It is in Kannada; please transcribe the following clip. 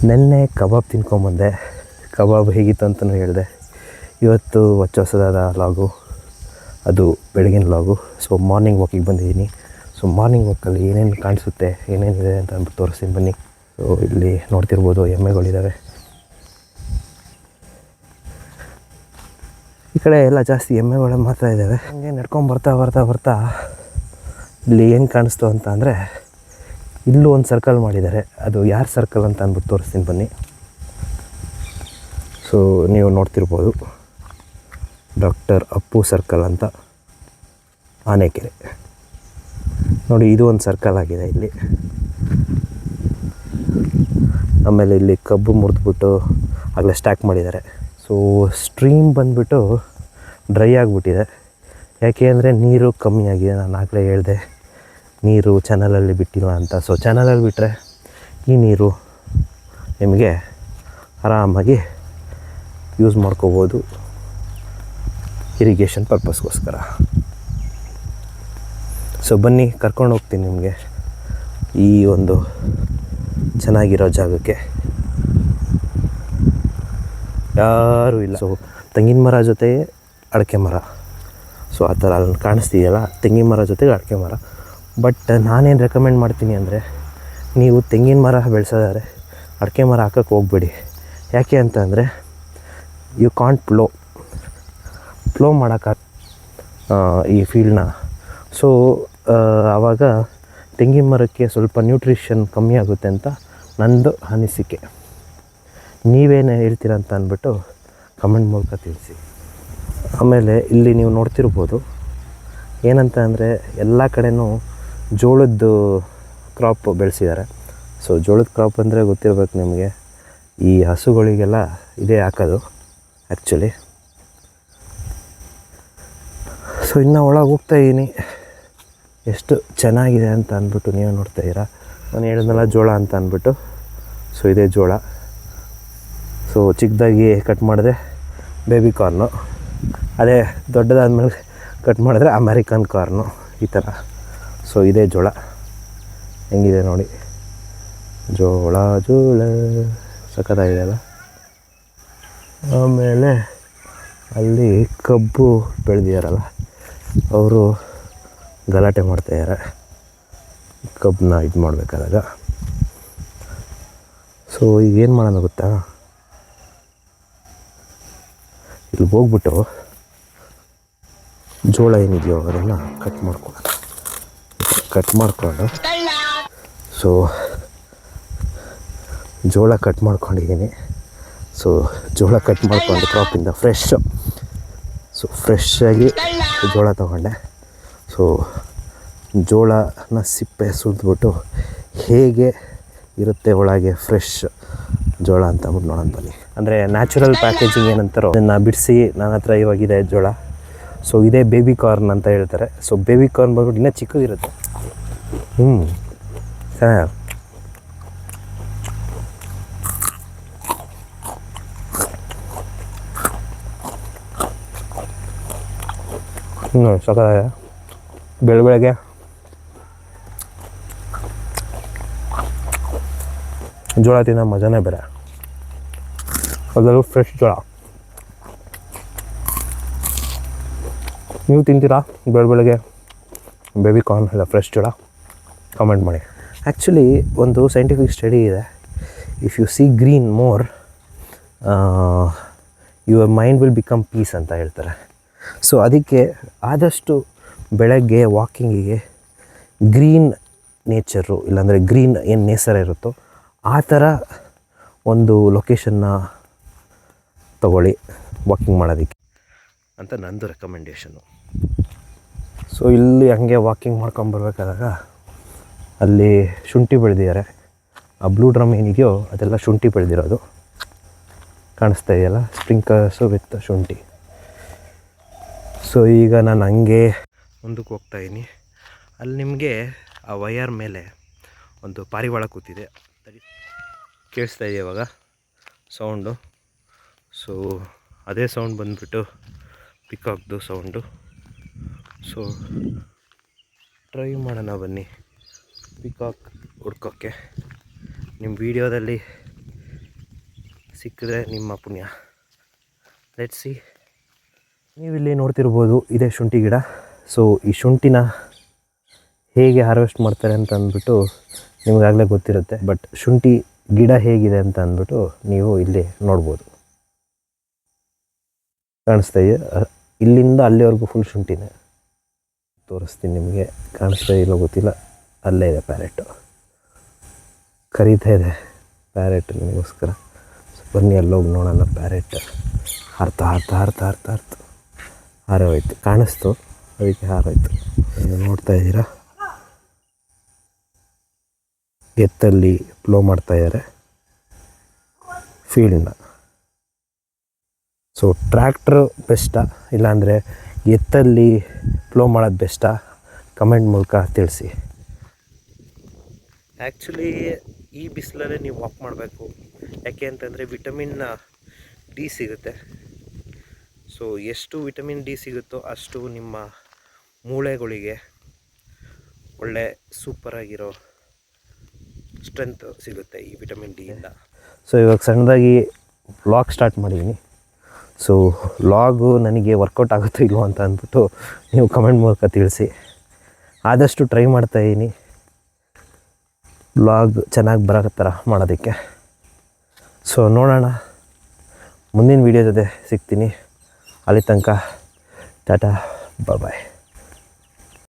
ನೆನ್ನೆ ಕಬಾಬ್ ತಿನ್ಕೊಂಬಂದೆ. ಕಬಾಬ್ ಹೇಗಿತ್ತು ಅಂತಲೂ ಹೇಳಿದೆ. ಇವತ್ತು ಹೊಸದಾದ ಲಾಗು, ಅದು ಬೆಳಗಿನ ಲಾಗು. ಸೊ ಮಾರ್ನಿಂಗ್ ವಾಕಿಗೆ ಬಂದಿದ್ದೀನಿ. ಸೊ ಮಾರ್ನಿಂಗ್ ವಾಕಲ್ಲಿ ಏನೇನು ಕಾಣಿಸುತ್ತೆ, ಏನೇನಿದೆ ಅಂತ ಅಂದ್ಬಿಟ್ಟು ತೋರಿಸ್ತೀನಿ ಬನ್ನಿ. ಸೊ ಇಲ್ಲಿ ನೋಡ್ತಿರ್ಬೋದು ಎಮ್ಮೆಗಳಿದ್ದಾವೆ. ಈ ಕಡೆ ಎಲ್ಲ ಜಾಸ್ತಿ ಎಮ್ಮೆಗಳು ಮಾತ್ರ ಇದ್ದಾವೆ. ಹಂಗೆ ನಡ್ಕೊಂಡು ಬರ್ತಾ ಇಲ್ಲಿ ಏನು ಕಾಣಿಸ್ತು ಅಂತ ಅಂದರೆ, ಇಲ್ಲೂ ಒಂದು ಸರ್ಕಲ್ ಮಾಡಿದ್ದಾರೆ. ಅದು ಯಾರು ಸರ್ಕಲ್ ಅಂತ ಅಂದ್ಬಿಟ್ಟು ತೋರಿಸ್ತೀನಿ ಬನ್ನಿ. ಸೊ ನೀವು ನೋಡ್ತಿರ್ಬೋದು, ಡಾಕ್ಟರ್ ಅಪ್ಪು ಸರ್ಕಲ್ ಅಂತ, ಆನೆಕೆರೆ. ನೋಡಿ, ಇದು ಒಂದು ಸರ್ಕಲ್ ಆಗಿದೆ ಇಲ್ಲಿ. ಆಮೇಲೆ ಇಲ್ಲಿ ಕಬ್ಬು ಮುರಿದ್ಬಿಟ್ಟು ಆಗಲೇ ಸ್ಟ್ಯಾಕ್ ಮಾಡಿದ್ದಾರೆ. ಸೊ ಸ್ಟ್ರೀಮ್ ಬಂದುಬಿಟ್ಟು ಡ್ರೈ ಆಗಿಬಿಟ್ಟಿದೆ. ಯಾಕೆ ಅಂದರೆ ನೀರು ಕಮ್ಮಿ ಆಗಿದೆ. ನಾನು ಆಗಲೇ ಹೇಳಿದೆ, ನೀರು ಚಾನಲಲ್ಲಿ ಬಿಟ್ಟಿಲ್ಲ ಅಂತ. ಸೊ ಚಾನಲಲ್ಲಿ ಬಿಟ್ಟರೆ ಈ ನೀರು ನಿಮಗೆ ಆರಾಮಾಗಿ ಯೂಸ್ ಮಾಡ್ಕೋಬೋದು ಇರಿಗೇಷನ್ ಪರ್ಪಸ್ಗೋಸ್ಕರ. ಸೊ ಬನ್ನಿ, ಕರ್ಕೊಂಡು ಹೋಗ್ತೀನಿ ನಿಮಗೆ ಈ ಒಂದು ಚೆನ್ನಾಗಿರೋ ಜಾಗಕ್ಕೆ. ಯಾರೂ ಇಲ್ಲ. ಸೊ ತೆಂಗಿನ ಮರ ಜೊತೆಗೆ ಅಡಿಕೆ ಮರ. ಸೊ ಆ ಥರ ಅಲ್ಲಿ ಕಾಣಿಸ್ತಿದೆಯಲ್ಲ, ತೆಂಗಿನ ಮರ ಜೊತೆಗೆ ಅಡಿಕೆ ಮರ. ಬಟ್ ನಾನೇನು ರೆಕಮೆಂಡ್ ಮಾಡ್ತೀನಿ ಅಂದರೆ, ನೀವು ತೆಂಗಿನ ಮರ ಬೆಳೆಸೋದಾದ್ರೆ ಅಡಿಕೆ ಮರ ಹಾಕೋಕ್ಕೆ ಹೋಗಬೇಡಿ. ಯಾಕೆ ಅಂತ ಅಂದರೆ, ಯು ಕಾಂಟ್ ಫ್ಲೋ ಮಾಡೋಕ್ಕೆ ಈ ಫೀಲ್ಡ್ನ. ಸೊ ಆವಾಗ ತೆಂಗಿನ ಮರಕ್ಕೆ ಸ್ವಲ್ಪ ನ್ಯೂಟ್ರಿಷನ್ ಕಮ್ಮಿ ಆಗುತ್ತೆ ಅಂತ ನಂದು ಅನಿಸಿಕೆ. ನೀವೇನು ಹೇಳ್ತೀರ ಅಂತ ಅಂದ್ಬಿಟ್ಟು ಕಮೆಂಟ್ ಮೂಲಕ ತಿಳಿಸಿ. ಆಮೇಲೆ ಇಲ್ಲಿ ನೀವು ನೋಡ್ತಿರ್ಬೋದು, ಏನಂತ ಅಂದರೆ ಎಲ್ಲ ಕಡೆಯೂ ಜೋಳದ್ದು ಕ್ರಾಪ್ ಬೆಳೆಸಿದ್ದಾರೆ. ಸೊ ಜೋಳದ ಕ್ರಾಪ್ ಅಂದರೆ ಗೊತ್ತಿರಬೇಕು ನಿಮಗೆ, ಈ ಹಸುಗಳಿಗೆಲ್ಲ ಇದೇ ಹಾಕೋದು ಆ್ಯಕ್ಚುಲಿ. ಸೊ ಇನ್ನು ಒಳಗೆ ಹೋಗ್ತಾಯಿದ್ದೀನಿ. ಎಷ್ಟು ಚೆನ್ನಾಗಿದೆ ಅಂತ ಅಂದ್ಬಿಟ್ಟು ನೀವು ನೋಡ್ತಾಯಿದ್ದೀರಾ. ನಾನು ಹೇಳಿದ್ನಲ್ಲ ಜೋಳ ಅಂತ ಅಂದ್ಬಿಟ್ಟು. ಸೊ ಇದೇ ಜೋಳ. ಸೊ ಚಿಕ್ಕದಾಗಿ ಕಟ್ ಮಾಡಿದ್ರೆ ಬೇಬಿ ಕಾರ್ನು, ಅದೇ ದೊಡ್ಡದಾದ್ಮೇಲೆ ಕಟ್ ಮಾಡಿದ್ರೆ ಅಮೇರಿಕನ್ ಕಾರ್ನು, ಈ ಥರ. ಸೊ ಇದೇ ಜೋಳ. ಹೆಂಗಿದೆ ನೋಡಿ, ಜೋಳ ಸಖತ್ತಾಗಿದೆ ಅಲ್ಲ. ಆಮೇಲೆ ಅಲ್ಲಿ ಕಬ್ಬು ಬೆಳೆದಿದ್ದಾರಲ್ಲ, ಅವರು ಗಲಾಟೆ ಮಾಡ್ತಾಯಿದ್ದಾರೆ ಕಬ್ಬನ್ನ ಇದು ಮಾಡಬೇಕಾದಾಗ. ಸೊ ಈಗೇನು ಮಾಡೋಣ ಗೊತ್ತಾ, ಇಲ್ಲಿ ಹೋಗ್ಬಿಟ್ಟು ಜೋಳ ಏನಿದೆಯೋ ಅದನ್ನು ಕಟ್ ಮಾಡಿಕೊಂಡು ಸೊ ಜೋಳ ಕಟ್ ಮಾಡ್ಕೊಂಡಿದ್ದೀನಿ. ಸೊ ಜೋಳ ಕಟ್ ಮಾಡಿಕೊಂಡು ಕ್ರಾಪಿಂದ ಫ್ರೆಶ್ಶಾಗಿ ಜೋಳ ತೊಗೊಂಡೆ. ಸೊ ಜೋಳನ ಸಿಪ್ಪೆ ಸುಲಿದ್ಬಿಟ್ಟು ಹೇಗೆ ಇರುತ್ತೆ ಒಳಗೆ ಫ್ರೆಶ್ ಜೋಳ ಅಂತ ಅಂದ್ಬಿಟ್ಟು ನೋಡೋಣ ಬನ್ನಿ. ಅಂದರೆ ನ್ಯಾಚುರಲ್ ಪ್ಯಾಕೇಜಿಂಗ್ ಏನಂತಾರೋ ಅದನ್ನು ಬಿಡಿಸಿ ನನ್ನ ಹತ್ರ ಇವಾಗಿದೆ ಜೋಳ. ಸೊ ಇದೇ ಬೇಬಿ ಕಾರ್ನ್ ಅಂತ ಹೇಳ್ತಾರೆ. ಸೊ ಬೇಬಿ ಕಾರ್ನ್ ಬಂದ್ಬಿಟ್ಟು ಇನ್ನೂ ಚಿಕ್ಕದಿರುತ್ತೆ. ಚೆನ್ನಾಗಿ ಸಕ್ಕತ್ತಾಗಿದೆ. ಬೆಳಗ್ಗೆ ಜೋಳ ತಿನ್ನೋ ಮಜಾನೇ ಬೇರೆ, ಅದರಲ್ಲೂ ಫ್ರೆಶ್ ಜೋಳ. ನೀವು ತಿಂತೀರಾ ಬೆಳಗ್ಗೆ ಬೇಬಿ ಕಾರ್ನ್ ಇಲ್ಲ ಫ್ರೆಶ್ ಜೋಳ? ಕಮೆಂಟ್ ಮಾಡಿ. ಆ್ಯಕ್ಚುಲಿ ಒಂದು ಸೈಂಟಿಫಿಕ್ ಸ್ಟಡಿ ಇದೆ, if you see green more your mind will become peace ಅಂತ ಹೇಳ್ತಾರೆ. ಸೊ ಅದಕ್ಕೆ ಆದಷ್ಟು ಬೆಳಗ್ಗೆ ವಾಕಿಂಗಿಗೆ ಗ್ರೀನ್ ನೇಚರು, ಇಲ್ಲಾಂದರೆ ಗ್ರೀನ್ ಏನು ನೇಸರ ಇರುತ್ತೋ ಆ ಥರ ಒಂದು ಲೊಕೇಶನ್ನ ತಗೊಳ್ಳಿ ವಾಕಿಂಗ್ ಮಾಡೋದಕ್ಕೆ ಅಂತ ನಂದು ರೆಕಮೆಂಡೇಷನ್ನು. ಸೊ ಇಲ್ಲಿ ಹಂಗೆ ವಾಕಿಂಗ್ ಮಾಡ್ಕೊಂಬರ್ಬೇಕಾದಾಗ ಅಲ್ಲಿ ಶುಂಠಿ ಬೆಳೆದಿದ್ದಾರೆ. ಆ ಬ್ಲೂ ಡ್ರಮ್ ಏನಿದೆಯೋ ಅದೆಲ್ಲ ಶುಂಠಿ ಬೆಳೆದಿರೋದು ಕಾಣಿಸ್ತಾ ಇದೆಯಲ್ಲ, ಸ್ಪ್ರಿಂಕರ್ಸು ವಿತ್ ಶುಂಠಿ. ಸೊ ಈಗ ನಾನು ಹಂಗೆ ಮುಂದಕ್ಕೆ ಹೋಗ್ತಾಯಿದ್ದೀನಿ. ಅಲ್ಲಿ ನಿಮಗೆ ಆ ವಯರ್ ಮೇಲೆ ಒಂದು ಪಾರಿವಾಳ ಕೂತಿದೆ, ಕೇಳಿಸ್ತಾ ಇದೆ ಇವಾಗ ಸೌಂಡು. ಸೊ ಅದೇ ಸೌಂಡ್ ಬಂದುಬಿಟ್ಟು ಪಿಕಾಕ್ದು ಸೌಂಡು. ಸೊ ಟ್ರೈ ಮಾಡೋಣ ಬನ್ನಿ ಪಿಕಾಕ್ ಹುಡ್ಕೋಕ್ಕೆ. ನಿಮ್ಮ ವೀಡಿಯೋದಲ್ಲಿ ಸಿಕ್ಕಿದ್ರೆ ನಿಮ್ಮ ಪುಣ್ಯ. Let's see. ನೀವಿಲ್ಲಿ ನೋಡ್ತಿರ್ಬೋದು ಇದೇ ಶುಂಠಿ ಗಿಡ. ಸೊ ಈ ಶುಂಠಿನ ಹೇಗೆ ಹಾರ್ವೆಸ್ಟ್ ಮಾಡ್ತಾರೆ ಅಂತ ಅಂದ್ಬಿಟ್ಟು ನಿಮಗಾಗಲೇ ಗೊತ್ತಿರುತ್ತೆ. ಬಟ್ ಶುಂಠಿ ಗಿಡ ಹೇಗಿದೆ ಅಂತ ಅಂದ್ಬಿಟ್ಟು ನೀವು ಇಲ್ಲಿ ನೋಡ್ಬೋದು. ಕಾಣಿಸ್ತಾ ಇದೆ, ಇಲ್ಲಿಂದ ಅಲ್ಲಿವರೆಗೂ ಫುಲ್ ಶುಂಠಿನೇ. ತೋರಿಸ್ತೀನಿ ನಿಮಗೆ, ಕಾಣಿಸ್ತಾ ಇಲ್ಲೋ ಗೊತ್ತಿಲ್ಲ. ಅಲ್ಲೇ ಇದೆ ಪ್ಯಾರೆಟು, ಕರೀತಾ ಇದೆ ಪ್ಯಾರೆಟ್ ನಿಮಗೋಸ್ಕರ. ಸೊ ಬನ್ನಿ ಅಲ್ಲೋಗಿ ನೋಡೋಣ. ಪ್ಯಾರೆಟ್ ಹಾರ್ತು ಹಾರೋಯ್ತು, ಕಾಣಿಸ್ತು, ಅದಕ್ಕೆ ಹಾರೋಯ್ತು. ನೋಡ್ತಾ ಇದ್ದೀರಾ, ಎತ್ತಲ್ಲಿ ಪ್ಲೋ ಮಾಡ್ತಾಯಿದ್ದಾರೆ ಫೀಲ್ಡ್ನ. ಸೊ ಟ್ರ್ಯಾಕ್ಟ್ರು ಬೆಸ್ಟಾ ಇಲ್ಲಾಂದರೆ ಎತ್ತಲ್ಲಿ ಪ್ಲೋ ಮಾಡೋದು ಬೆಸ್ಟಾ? ಕಮೆಂಟ್ ಮೂಲಕ ತಿಳಿಸಿ. ಆ್ಯಕ್ಚುಲಿ ಈ ಬಿಸಿಲಲ್ಲೇ ನೀವು ವಾಕ್ ಮಾಡಬೇಕು. ಯಾಕೆ ಅಂತಂದರೆ ವಿಟಮಿನ್ ಡಿ ಸಿಗುತ್ತೆ. ಸೊ ಎಷ್ಟು ವಿಟಮಿನ್ ಡಿ ಸಿಗುತ್ತೋ ಅಷ್ಟು ನಿಮ್ಮ ಮೂಳೆಗಳಿಗೆ ಒಳ್ಳೆ ಸೂಪರಾಗಿರೋ ಸ್ಟ್ರೆಂತ್ ಸಿಗುತ್ತೆ ಈ ವಿಟಮಿನ್ ಡಿಯಿಂದ. ಸೊ ಇವಾಗ ಸಣ್ಣದಾಗಿ ವ್ಲಾಗ್ ಸ್ಟಾರ್ಟ್ ಮಾಡಿದ್ದೀನಿ. ಸೊ ವ್ಲಾಗು ನನಗೆ ವರ್ಕೌಟ್ ಆಗುತ್ತೋ ಇಲ್ವೋ ಅಂತ ಅಂದ್ಬಿಟ್ಟು ನೀವು ಕಮೆಂಟ್ ಮೂಲಕ ತಿಳಿಸಿ. ಆದಷ್ಟು ಟ್ರೈ ಮಾಡ್ತಾಯಿದ್ದೀನಿ ವ್ಲಾಗ್ ಚೆನ್ನಾಗಿ ಬರೋ ಥರ ಮಾಡೋದಕ್ಕೆ. ಸೊ ನೋಡೋಣ, ಮುಂದಿನ ವೀಡಿಯೋ ಜೊತೆ ಸಿಗ್ತೀನಿ. ಅಲ್ಲಿ ತನಕ ಟಾಟಾ, ಬಾಯ್.